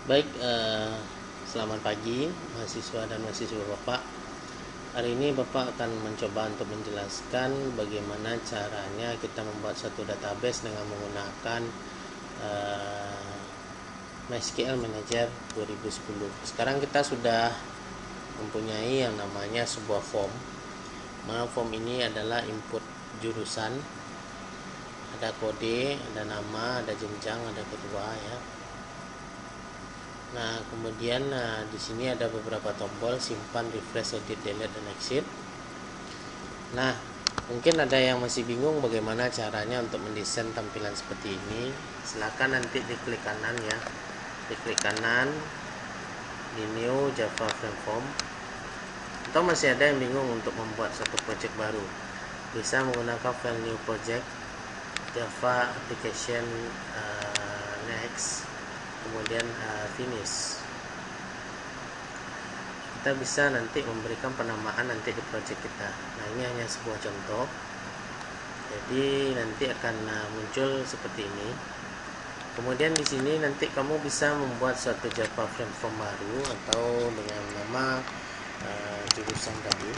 Baik, selamat pagi mahasiswa dan mahasiswa Bapak. Hari ini Bapak akan mencoba untuk menjelaskan bagaimana caranya kita membuat satu database dengan menggunakan MySQL Manager 2010. Sekarang kita sudah mempunyai yang namanya sebuah form. Mana form ini adalah input jurusan, ada kode, ada nama, ada jenjang, ada ketua ya. Nah, kemudian di sini ada beberapa tombol simpan, refresh, edit, delete, dan exit. Nah, mungkin ada yang masih bingung bagaimana caranya untuk mendesain tampilan seperti ini. Silakan nanti diklik kanan ya. Diklik kanan di new Java Frameform. Atau masih ada yang bingung untuk membuat satu project baru. Bisa menggunakan file new project Java application next, kemudian finish. Kita bisa nanti memberikan penamaan nanti di project kita. Nah, ini hanya sebuah contoh. Jadi nanti akan muncul seperti ini. Kemudian di sini nanti kamu bisa membuat suatu Java Frameform baru atau dengan nama jurusan tadi.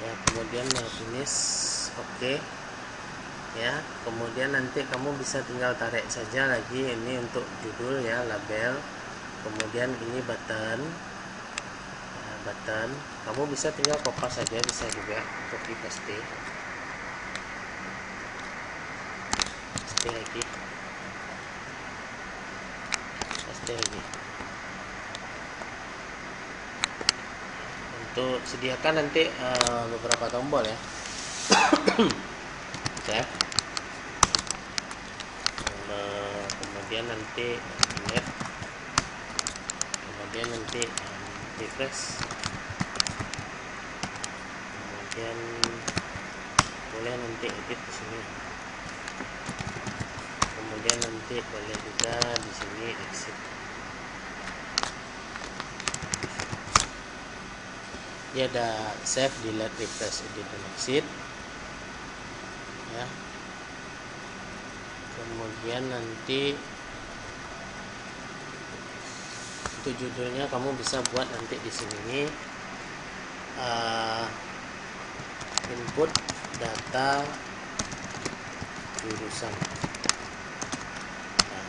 Ya, kemudian finish, oke. Ya, kemudian nanti kamu bisa tinggal tarik saja lagi ini untuk judul ya, label. Kemudian ini button. Kamu bisa tinggal copy saja, bisa juga copy paste lagi, untuk sediakan nanti beberapa tombol ya. Save, kemudian nanti delete, kemudian nanti refresh, kemudian boleh nanti edit di sini, kemudian nanti boleh juga di sini exit. Dia ada save, delete, refresh, edit, dan exit ya. Kemudian nanti untuk judulnya kamu bisa buat nanti di sini input data jurusan. Nah,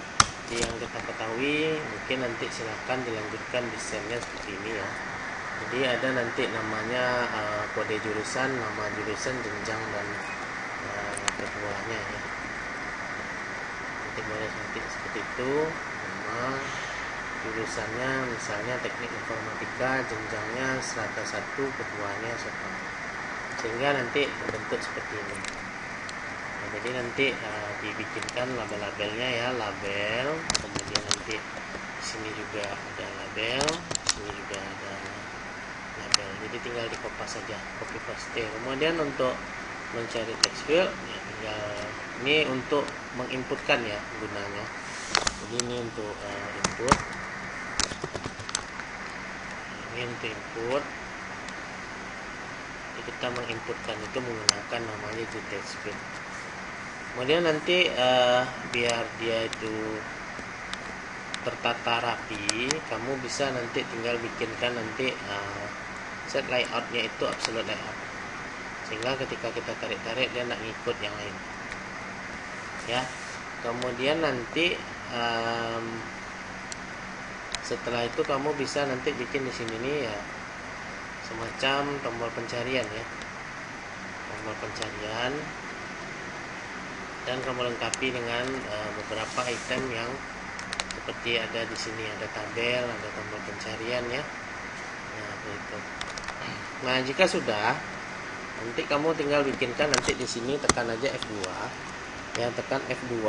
yang kita ketahui mungkin nanti silahkan dilanjutkan desainnya seperti ini ya. Jadi ada nanti namanya kode jurusan, nama jurusan, jenjang, dan ketuanya ya. Nanti boleh nanti seperti itu. Nama jurusannya misalnya teknik informatika, jenjangnya strata 1, ketuanya siapa, sehingga nanti berbentuk seperti ini. Nah, jadi nanti dibikinkan label-labelnya ya, label, kemudian nanti di sini juga ada label, di sini juga ada label. Jadi tinggal di copy saja, copy paste. Kemudian untuk mencari text field ya, tinggal ini untuk menginputkan ya gunanya. Jadi ini untuk input, ini untuk input. Jadi kita menginputkan itu menggunakan namanya text field. Kemudian nanti biar dia itu tertata rapi, kamu bisa nanti tinggal bikinkan nanti set layoutnya itu absolute layout, sehingga ketika kita tarik-tarik dia nak ngikut yang lain ya. Kemudian nanti setelah itu kamu bisa nanti bikin di sini nih ya semacam tombol pencarian ya, tombol pencarian, dan kamu lengkapi dengan beberapa item yang seperti ada di sini, ada tabel, ada tombol pencarian ya. Nah, begitu. Nah, jika sudah, nanti kamu tinggal bikinkan nanti di sini, tekan aja F2 ya, tekan F2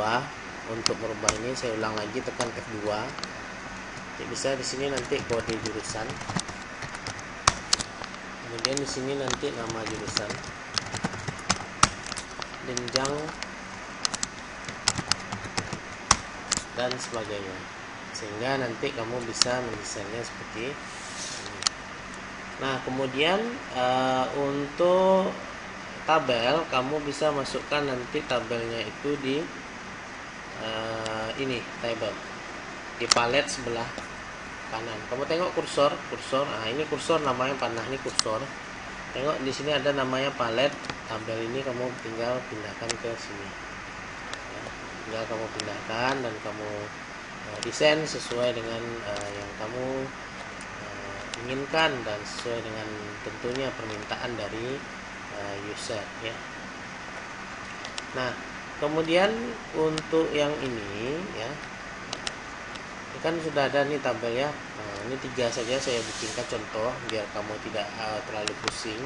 untuk merubah ini. Saya ulang lagi, tekan F2. Jadi bisa di sini nanti kode jurusan, kemudian di sini nanti nama jurusan, jenjang, dan sebagainya, sehingga nanti kamu bisa mendesainnya seperti ini. Nah, kemudian untuk tabel, kamu bisa masukkan nanti tabelnya itu di ini table. di palet sebelah kanan. Kamu tengok kursor. Nah, ini kursor namanya panah, ini kursor. Tengok di sini ada namanya palet. Tabel ini kamu tinggal pindahkan ke sini. Ya, tinggal kamu pindahkan dan kamu desain sesuai dengan yang kamu inginkan dan sesuai dengan tentunya permintaan dari user ya. Nah, kemudian untuk yang ini ya, ini kan sudah ada nih tabel ya. Ini 3 saja saya bikinkan contoh biar kamu tidak terlalu pusing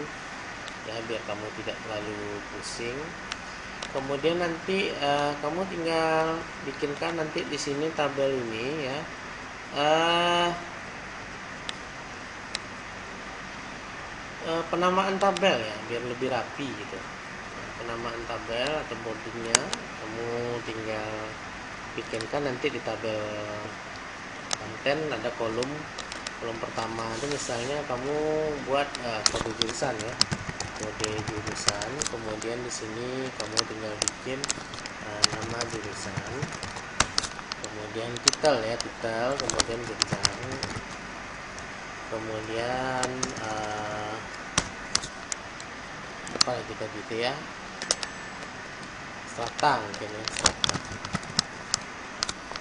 ya, biar kamu tidak terlalu pusing. Kemudian nanti kamu tinggal bikinkan nanti di sini tabel ini ya. Penamaan tabel ya biar lebih rapi gitu. Penamaan tabel atau bodinya kamu tinggal bikinkan nanti di tabel konten. Ada kolom pertama itu misalnya kamu buat kode jurusan ya, kode jurusan. Kemudian di sini kamu tinggal bikin nama jurusan, kemudian titel ya, kemudian jenjang, kemudian apa lagi tadi itu ya, strata mungkin ya, strata.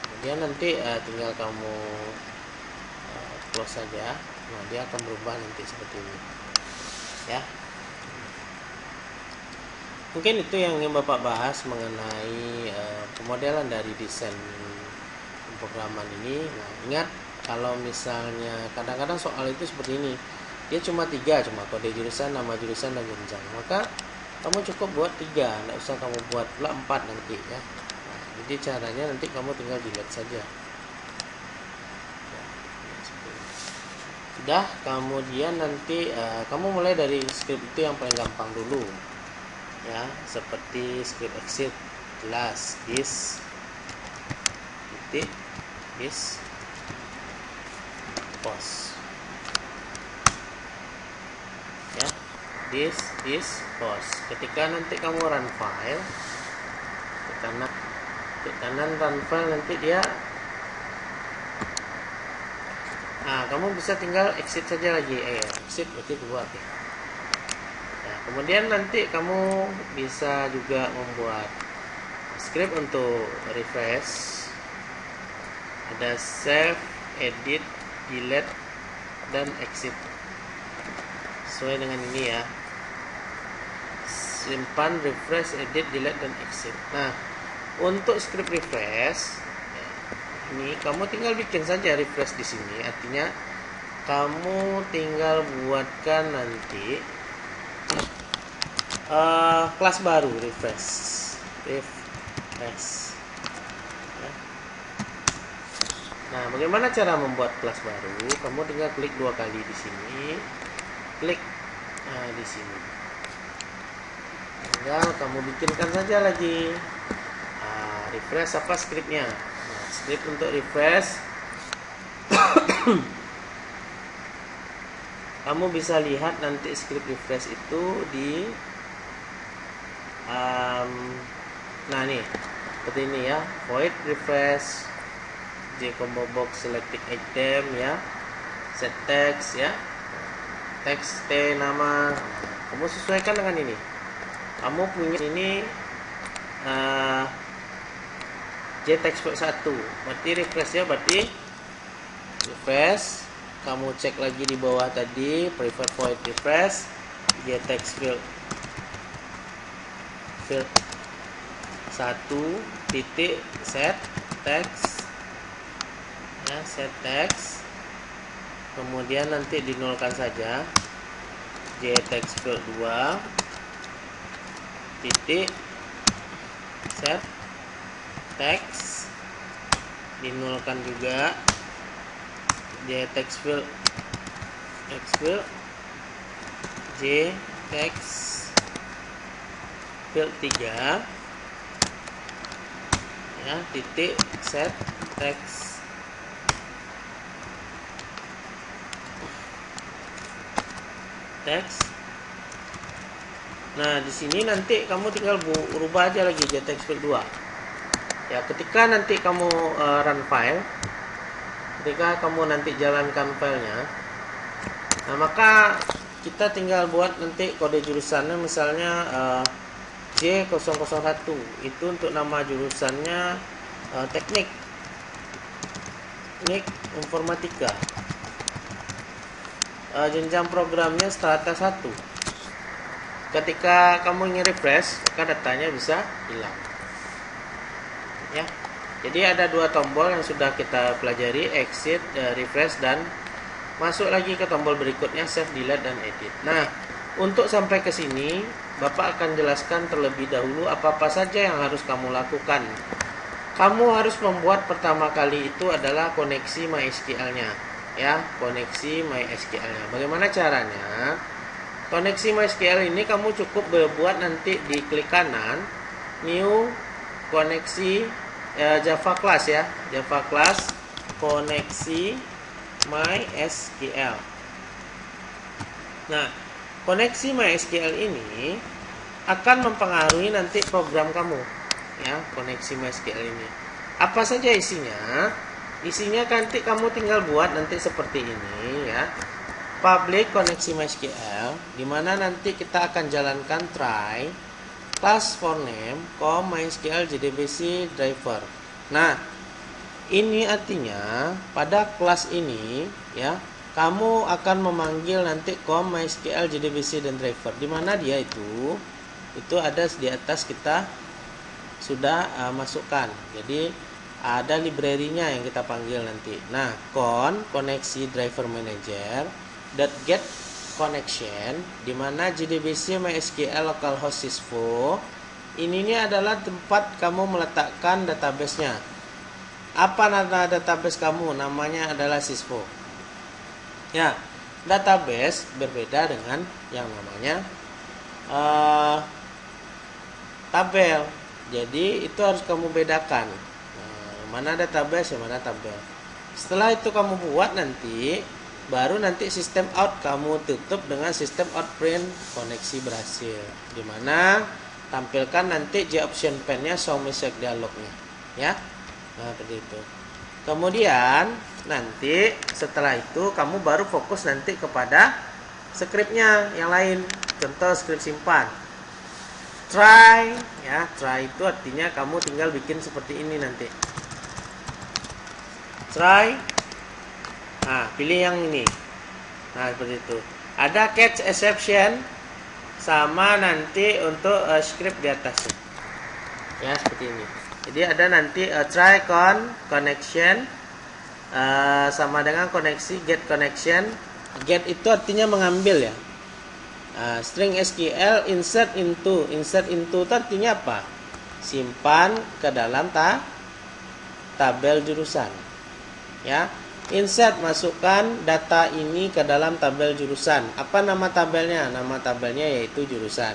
Kemudian nanti tinggal kamu close saja. Nah, dia akan berubah nanti seperti ini ya. Mungkin itu yang ingin Bapak bahas mengenai pemodelan dari desain pemrograman ini. Nah, ingat kalau misalnya kadang-kadang soal itu seperti ini, dia cuma 3, cuma kode jurusan, nama jurusan, dan jenjang. Maka kamu cukup buat 3, tidak usah kamu buat pula 4 nanti ya. Nah, jadi caranya nanti kamu tinggal delete saja. Sudah, kemudian nanti kamu mulai dari script itu yang paling gampang dulu ya, seperti script exit kelas this titik this post ya, this post. Ketika nanti kamu run file, ke kanan run file, nanti dia kamu bisa tinggal exit saja lagi, exit berarti keluar ya. Kemudian nanti kamu bisa juga membuat script untuk refresh. Ada save, edit, delete, dan exit. Sesuai dengan ini ya. Simpan, refresh, edit, delete, dan exit. Nah, untuk script refresh ini kamu tinggal bikin saja refresh di sini. Artinya kamu tinggal buatkan nanti kelas baru refresh ya. Nah, bagaimana cara membuat kelas baru? Kamu tinggal klik 2 kali di sini, klik di sini, tinggal kamu bikinkan saja lagi refresh apa scriptnya. Nah, script untuk refresh kamu bisa lihat nanti script refresh itu di nah nih seperti ini ya, void refresh, J combo box selected item ya, set text ya, text T nama. Kamu sesuaikan dengan ini. Kamu punya ini J text field 1, berarti refresh ya, berarti refresh. Kamu cek lagi di bawah tadi private void refresh J text field 1 titik set text ya, set text. Kemudian nanti dinolkan saja J text field 2 titik set text, dinolkan juga J text field J text field 3 ya, titik set text. Nah, di sini nanti kamu tinggal berubah aja lagi J text field 2. Ya, ketika nanti kamu run file, ketika kamu nanti jalankan filenya. Nah, maka kita tinggal buat nanti kode jurusannya, misalnya J001 itu untuk nama jurusannya teknik informatika, jenjang programnya strata 1. Ketika kamu ingin refresh, maka datanya bisa hilang ya. Jadi ada dua tombol yang sudah kita pelajari, exit, refresh, dan masuk lagi ke tombol berikutnya, save, delete, dan edit. Nah, untuk sampai ke sini Bapak akan jelaskan terlebih dahulu apa-apa saja yang harus kamu lakukan. Kamu harus membuat pertama kali itu adalah koneksi MySQL-nya ya, koneksi MySQL-nya. Bagaimana caranya? Koneksi MySQL ini kamu cukup buat nanti di klik kanan new koneksi Java class ya, Java class koneksi MySQL. Nah, koneksi MySQL ini akan mempengaruhi nanti program kamu ya, koneksi MySQL ini. Apa saja isinya? Isinya nanti kamu tinggal buat nanti seperti ini ya. Public koneksi MySQL, dimana nanti kita akan jalankan try class for name MySQL JDBC driver. Nah, ini artinya pada kelas ini ya, kamu akan memanggil nanti MySQL JDBC dan driver, dimana dia itu ada di atas kita sudah masukkan. Jadi ada library-nya yang kita panggil nanti. Nah, koneksi driver manager .get connection, dimana JDBC MySQL localhost sysfo ini adalah tempat kamu meletakkan database-nya. Apa nama database kamu? Namanya adalah sysfo ya. Database berbeda dengan yang namanya tabel. Jadi itu harus kamu bedakan. Mana database, yang mana tabel. Setelah itu kamu buat nanti, baru nanti sistem out kamu tutup dengan sistem out print koneksi berhasil, dimana tampilkan nanti JOption pane-nya show message dialognya ya. Nah, seperti itu. Kemudian nanti setelah itu kamu baru fokus nanti kepada skripnya yang lain. Contoh skrip simpan try ya. Try itu artinya kamu tinggal bikin seperti ini nanti. Try. Nah, pilih yang ini. Nah, seperti itu. Ada catch exception sama nanti untuk script di atasnya. Ya, seperti ini. Jadi ada nanti try connection sama dengan koneksi get connection. Get itu artinya mengambil ya. String SQL insert into. Insert into itu artinya apa? Simpan ke dalam tabel jurusan. Ya. Insert, masukkan data ini ke dalam tabel jurusan. Apa nama tabelnya? Nama tabelnya yaitu jurusan,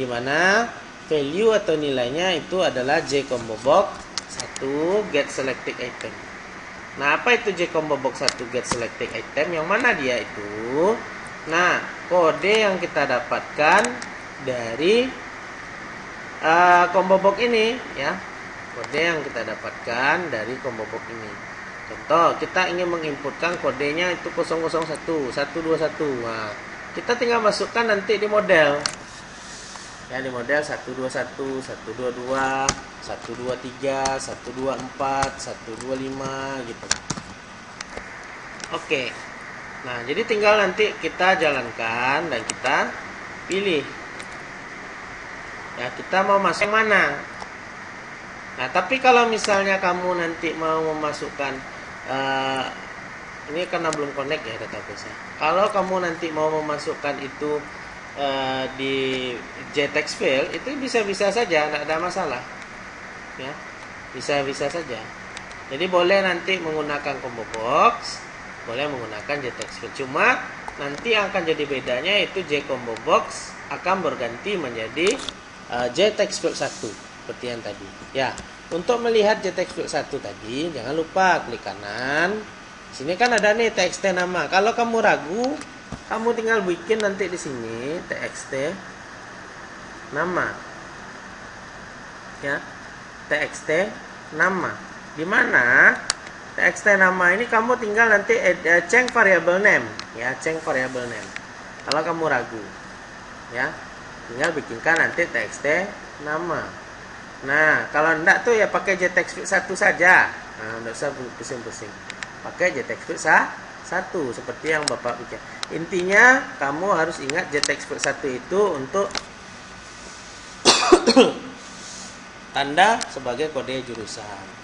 dimana value atau nilainya itu adalah JCombo box 1 get selected item. Nah, apa itu JCombo box 1 get selected item? Yang mana dia itu? Nah, kode yang kita dapatkan dari combo box ini ya. Kode yang kita dapatkan dari combo box ini. Contoh, kita ingin menginputkan kodenya itu 001, 121. Nah, kita tinggal masukkan nanti di model. Ya, di model 121, 122, 123, 124, 125 gitu. Oke. Nah, jadi tinggal nanti kita jalankan dan kita pilih. Ya, kita mau masuk mana? Nah, tapi kalau misalnya kamu nanti mau memasukkan ini karena belum connect ya database-nya. Kalau kamu nanti mau memasukkan itu di JText field, itu bisa-bisa saja, tidak ada masalah. Ya, bisa-bisa saja. Jadi boleh nanti menggunakan combo box, boleh menggunakan JText field. Cuma nanti yang akan jadi bedanya itu JCombo box akan berganti menjadi JText field 1 seperti yang tadi. Ya. Untuk melihat JText field 1 tadi, jangan lupa klik kanan. Sini kan ada nih txt nama. Kalau kamu ragu, kamu tinggal bikin nanti di sini txt nama. Ya. Txt nama. Di mana txt nama ini kamu tinggal nanti change variable name, ya, change variable name. Kalau kamu ragu, ya, tinggal bikinkan nanti txt nama. Nah, kalau enggak tuh ya pakai JTextFit 1 saja. Nah, enggak usah pusing-pusing. Pakai JTextFit 1 seperti yang Bapak bikin. Intinya kamu harus ingat JTextFit 1 itu untuk tanda sebagai kode jurusan.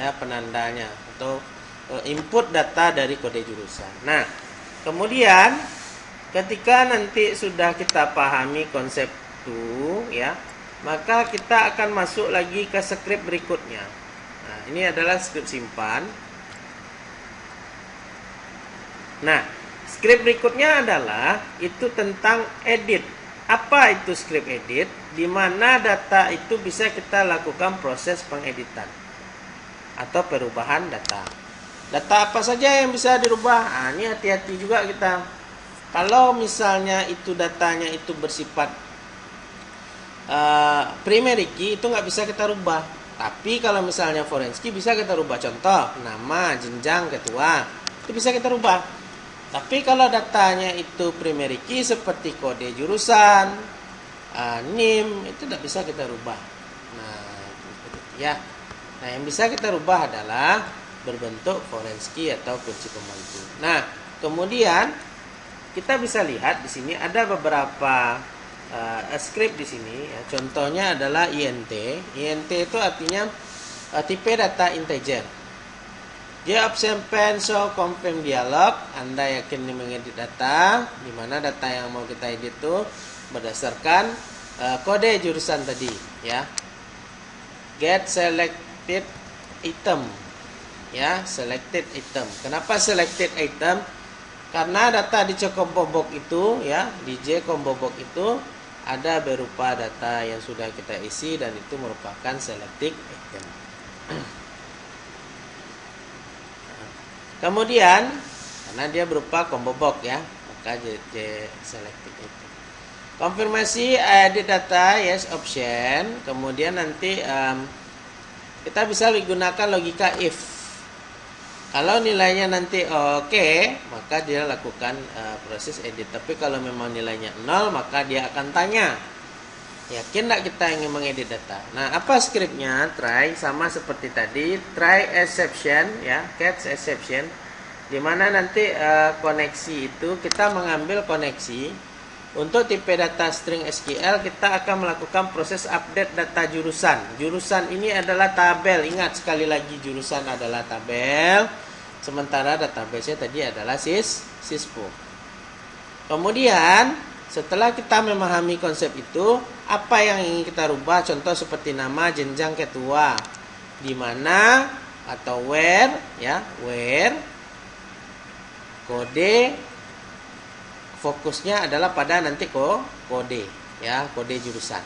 Ya, penandanya atau input data dari kode jurusan. Nah, kemudian ketika nanti sudah kita pahami konsep itu, ya, maka kita akan masuk lagi ke script berikutnya. Nah, ini adalah script simpan. Nah, script berikutnya adalah itu tentang edit. Apa itu script edit? Di mana data itu bisa kita lakukan proses pengeditan atau perubahan data. Data apa saja yang bisa dirubah? Nah, ini hati-hati juga kita. Kalau misalnya itu datanya itu bersifat primary key, itu nggak bisa kita rubah. Tapi kalau misalnya foreign key bisa kita rubah. Contoh, nama, jenjang, ketua, itu bisa kita rubah. Tapi kalau datanya itu primary key seperti kode jurusan, NIM, itu tidak bisa kita rubah. Nah, ya. Nah, yang bisa kita rubah adalah berbentuk foreign key atau kunci pembantu. Nah, kemudian kita bisa lihat di sini ada beberapa script di sini, ya. Contohnya adalah int. Int itu artinya tipe data integer. Option pen show confirm dialog. Anda yakin mengedit data, di mana data yang mau kita edit itu berdasarkan kode jurusan tadi, ya. Get selected item, ya, selected item. Kenapa selected item? Karena data di C combo box itu, ya, di J combo box itu ada berupa data yang sudah kita isi dan itu merupakan selected item. Kemudian karena dia berupa combo box, ya, maka J selected item. Konfirmasi edit data, yes option. Kemudian nanti kita bisa menggunakan logika if. Kalau nilainya nanti oke, maka dia lakukan proses edit. Tapi kalau memang nilainya 0, maka dia akan tanya, yakin tidak kita ingin mengedit data? Nah, apa scriptnya? Try, sama seperti tadi. Try exception, ya, catch exception. Dimana nanti koneksi itu kita mengambil koneksi. Untuk tipe data string SQL, kita akan melakukan proses update data jurusan. Jurusan ini adalah tabel. Ingat sekali lagi, jurusan adalah tabel. Sementara database-nya tadi adalah syspo. Kemudian, setelah kita memahami konsep itu, apa yang ingin kita rubah? Contoh seperti nama, jenjang, ketua. Di mana atau where, ya, where kode fokusnya adalah pada nanti kode, ya, kode jurusan.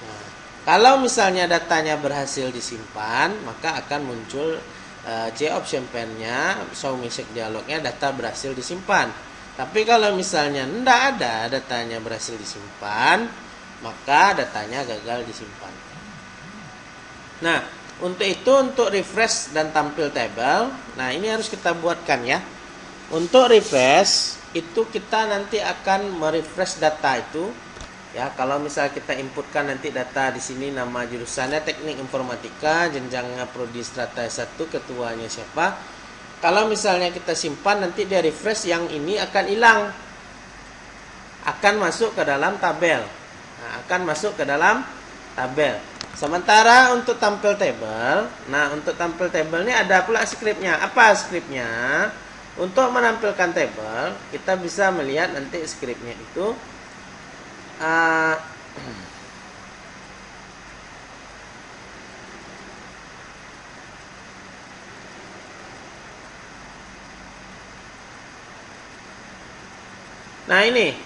Nah, kalau misalnya datanya berhasil disimpan, maka akan muncul J option pen-nya, show message dialognya, data berhasil disimpan. Tapi kalau misalnya tidak ada datanya berhasil disimpan, maka datanya gagal disimpan. Nah, untuk itu, untuk refresh dan tampil tabel, nah ini harus kita buatkan, ya. Untuk refresh itu kita nanti akan merefresh data itu, ya. Kalau misal kita inputkan nanti data di sini, nama jurusannya teknik informatika, jenjangnya prodi strata 1, ketuanya siapa. Kalau misalnya kita simpan, nanti dia refresh, yang ini akan hilang, akan masuk ke dalam tabel. Nah, akan masuk ke dalam tabel. Sementara untuk tampil tabel, nah untuk tampil tabel ini ada pula scriptnya. Apa scriptnya? Untuk menampilkan tabel, kita bisa melihat nanti scriptnya itu nah ini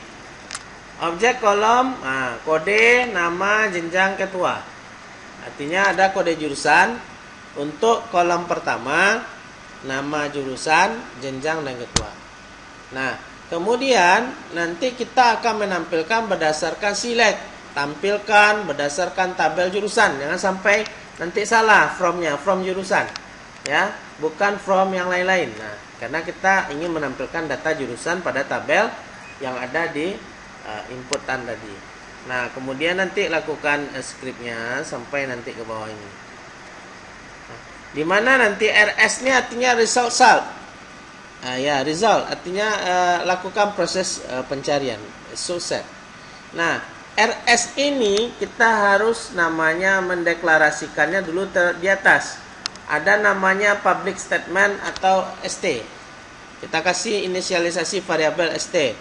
objek kolom, kode, nama, jenjang, ketua. Artinya ada kode jurusan untuk kolom pertama, nama jurusan, jenjang, dan ketua. Nah, kemudian nanti kita akan menampilkan berdasarkan select. Tampilkan berdasarkan tabel jurusan. Jangan sampai nanti salah from jurusan. ya, bukan from yang lain-lain. Nah, karena kita ingin menampilkan data jurusan pada tabel yang ada di inputan tadi. Nah, kemudian nanti lakukan scriptnya sampai nanti ke bawah ini. Nah, di mana nanti RS ini artinya result. Ya, result artinya lakukan proses pencarian, result set. Nah, RS ini kita harus namanya mendeklarasikannya dulu di atas. Ada namanya public statement atau ST. Kita kasih inisialisasi variabel ST.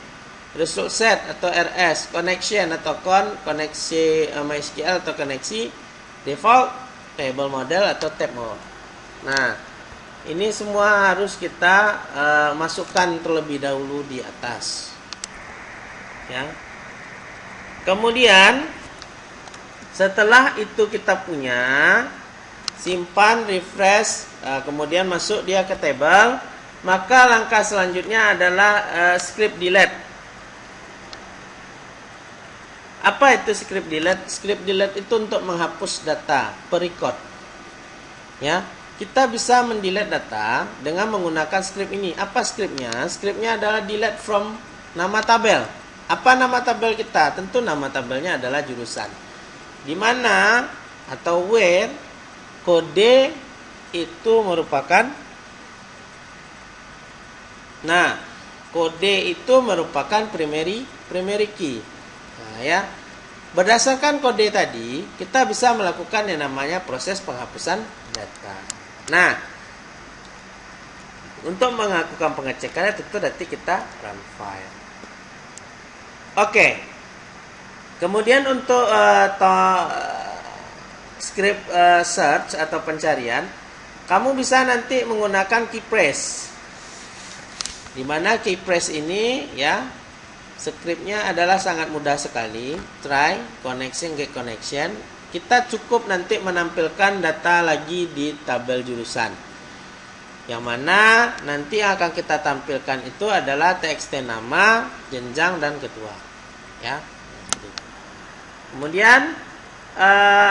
Result set atau RS, connection atau koneksi MySQL atau koneksi, default, table model atau tab mode. Nah, ini semua harus kita masukkan terlebih dahulu di atas. Ya. Kemudian setelah itu kita punya, simpan, refresh, kemudian masuk dia ke table, maka langkah selanjutnya adalah script delete. Apa itu script delete? Script delete itu untuk menghapus data per record. Ya, kita bisa mendelete data dengan menggunakan script ini. Apa scriptnya? Scriptnya adalah delete from nama tabel. Apa nama tabel kita? Tentu nama tabelnya adalah jurusan. Di mana atau where kode itu merupakan, nah, kode itu merupakan primary key. Nah, ya. Berdasarkan kode tadi, kita bisa melakukan yang namanya proses penghapusan data. Nah, untuk melakukan pengecekannya tentu nanti kita run file. Oke. Kemudian untuk script search atau pencarian, kamu bisa nanti menggunakan key press. Di mana key press ini, ya, scriptnya adalah sangat mudah sekali. Try, connection, get connection. Kita cukup nanti menampilkan data lagi di tabel jurusan. Yang mana nanti yang akan kita tampilkan itu adalah txt nama, jenjang, dan ketua. Ya. Kemudian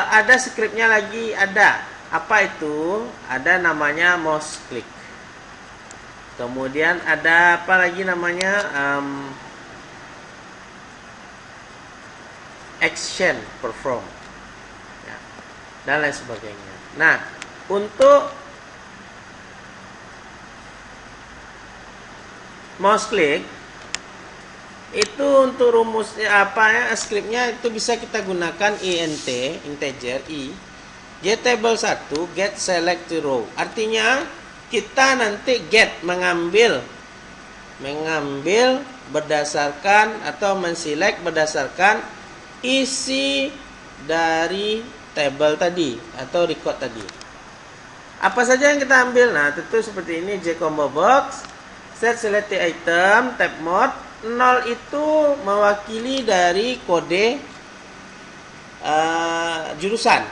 ada scriptnya lagi, ada. Apa itu? Ada namanya mouse click. Kemudian ada apa lagi namanya? Action perform, ya, dan lain sebagainya. Nah, untuk mouse click itu untuk rumusnya apa ya, scriptnya itu bisa kita gunakan int, integer i, get table 1, get select row. Artinya kita nanti get mengambil berdasarkan atau menselect berdasarkan isi dari table tadi atau record tadi. Apa saja yang kita ambil? Nah, tentu seperti ini, J combo box, set selected item, tab mode. 0 itu mewakili dari kode jurusan.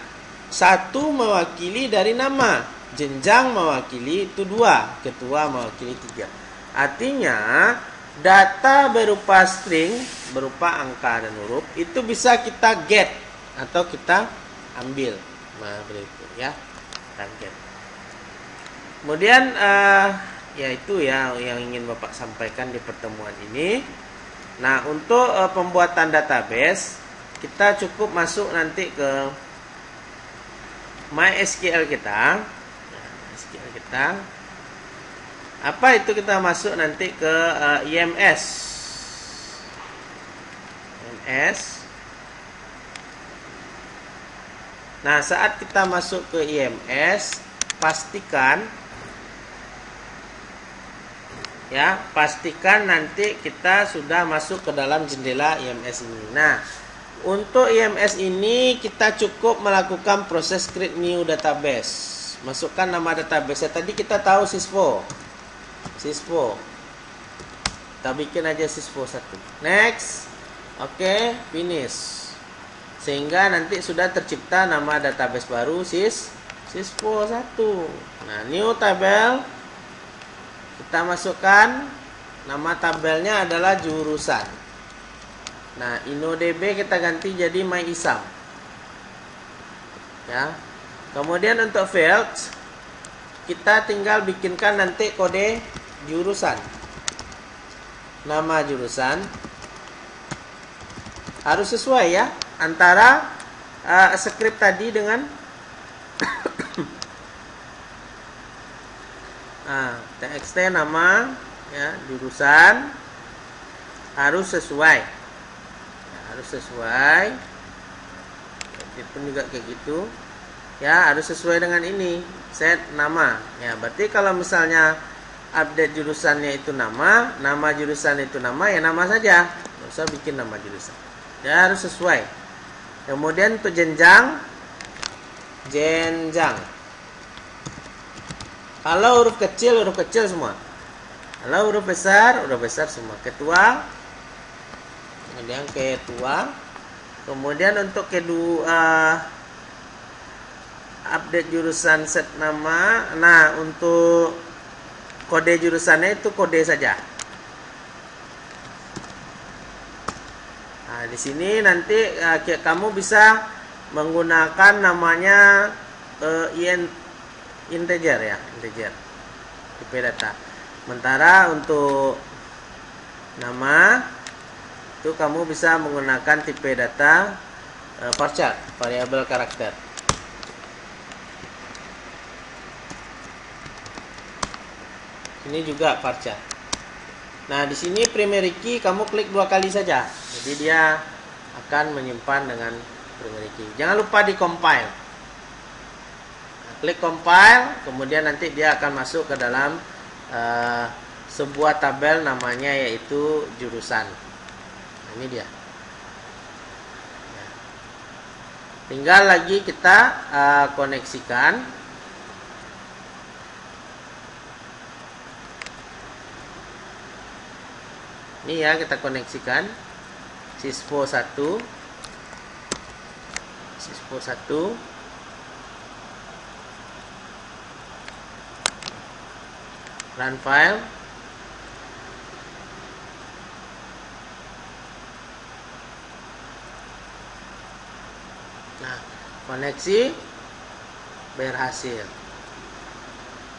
1 mewakili dari nama. Jenjang mewakili itu 2, ketua mewakili 3. Artinya data berupa string, berupa angka dan huruf, itu bisa kita get atau kita ambil. Nah, begitu ya. Get. Kemudian ya itu ya yang ingin Bapak sampaikan di pertemuan ini. Nah, untuk pembuatan database, kita cukup masuk nanti ke MySQL kita. MySQL kita. Apa itu, kita masuk nanti ke IMS. IMS. Nah, saat kita masuk ke IMS, pastikan nanti kita sudah masuk ke dalam jendela IMS ini. Nah, untuk IMS ini kita cukup melakukan proses create new database. Masukkan nama database. Tadi kita tahu sysfo. Kita bikin aja sysfo 1. Next. Oke, finish. Sehingga nanti sudah tercipta nama database baru sysfo 1. Nah, new table. Kita masukkan nama tabelnya adalah jurusan. Nah, InnoDB kita ganti jadi MyIsam. Ya. Kemudian untuk fields, kita tinggal bikinkan nanti kode jurusan. Nama jurusan harus sesuai ya antara skrip tadi dengan txt nama ya jurusan harus sesuai ya, harus sesuai. Itu juga kayak gitu ya, harus sesuai dengan ini set nama ya. Berarti kalau misalnya update jurusannya itu nama jurusan itu nama ya, nama saja, nggak usah bikin nama jurusan ya, harus sesuai. Kemudian untuk jenjang kalau huruf kecil semua, kalau huruf besar semua. Kemudian ketua. Kemudian untuk kedua update jurusan set nama. Nah, untuk kode jurusannya itu kode saja. Nah, di sini nanti kamu bisa menggunakan namanya integer ya, integer tipe data. Sementara untuk nama itu kamu bisa menggunakan tipe data varchar, variabel karakter. Ini juga varchar. Nah, di sini primary key kamu klik 2 kali saja. Jadi dia akan menyimpan dengan primary key. Jangan lupa di compile. Nah, klik compile, kemudian nanti dia akan masuk ke dalam sebuah tabel namanya yaitu jurusan. Nah, ini dia. Tinggal lagi kita koneksikan. Ini ya, kita koneksikan syspo 1 run file. Nah, koneksi berhasil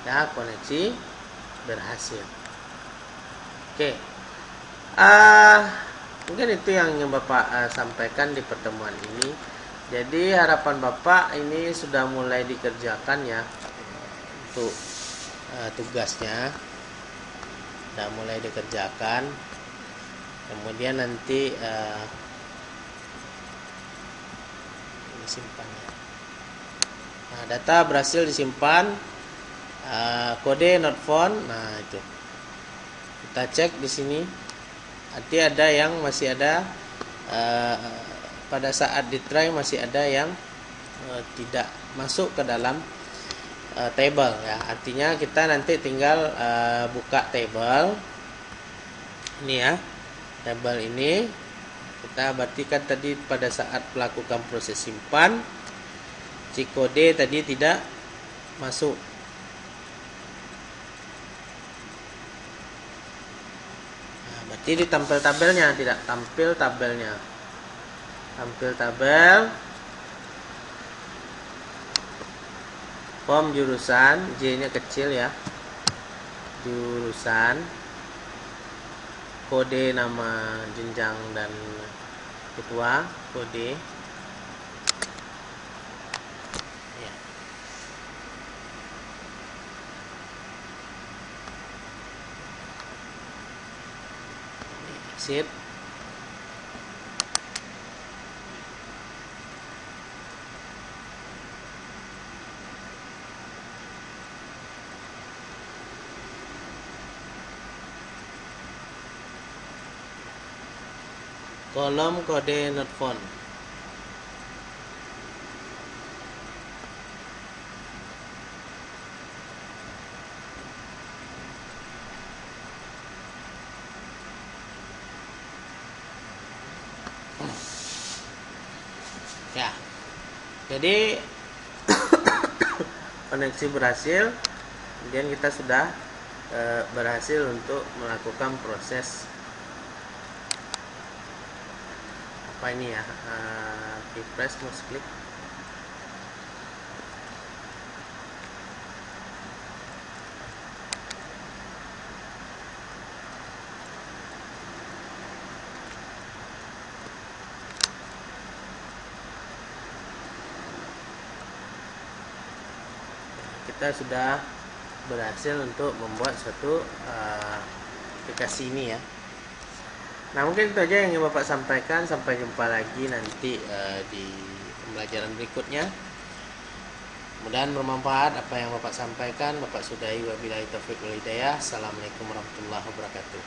ya, koneksi berhasil. Oke. Mungkin itu yang Bapak sampaikan di pertemuan ini. Jadi harapan Bapak ini sudah mulai dikerjakan ya untuk tugasnya, sudah mulai dikerjakan. Kemudian nanti disimpan. Nah, data berhasil disimpan, kode not found. Nah, itu kita cek di sini. Arti ada yang masih ada pada saat di try masih ada yang tidak masuk ke dalam table ya. Artinya kita nanti tinggal buka table ini ya. Table ini kita buktikan tadi pada saat melakukan proses simpan si kode tadi tidak masuk. Jadi tampil tabelnya, tidak tampil tabelnya. Tampil tabel form jurusan, J-nya kecil ya. Jurusan, kode nama jenjang dan ketua, kode. Ya. Sip. Kolom kode not found. Ya, jadi koneksi berhasil, kemudian kita sudah berhasil untuk melakukan proses apa ini ya, refresh mouse click. kita sudah berhasil untuk membuat suatu aplikasi ini ya. Nah, mungkin itu aja yang ingin Bapak sampaikan. Sampai jumpa lagi nanti di pembelajaran berikutnya. Mudah-mudahan bermanfaat apa yang Bapak sampaikan. Bapak sudahi, wabillahi taufiq wal hidayah. Assalamualaikum warahmatullahi wabarakatuh.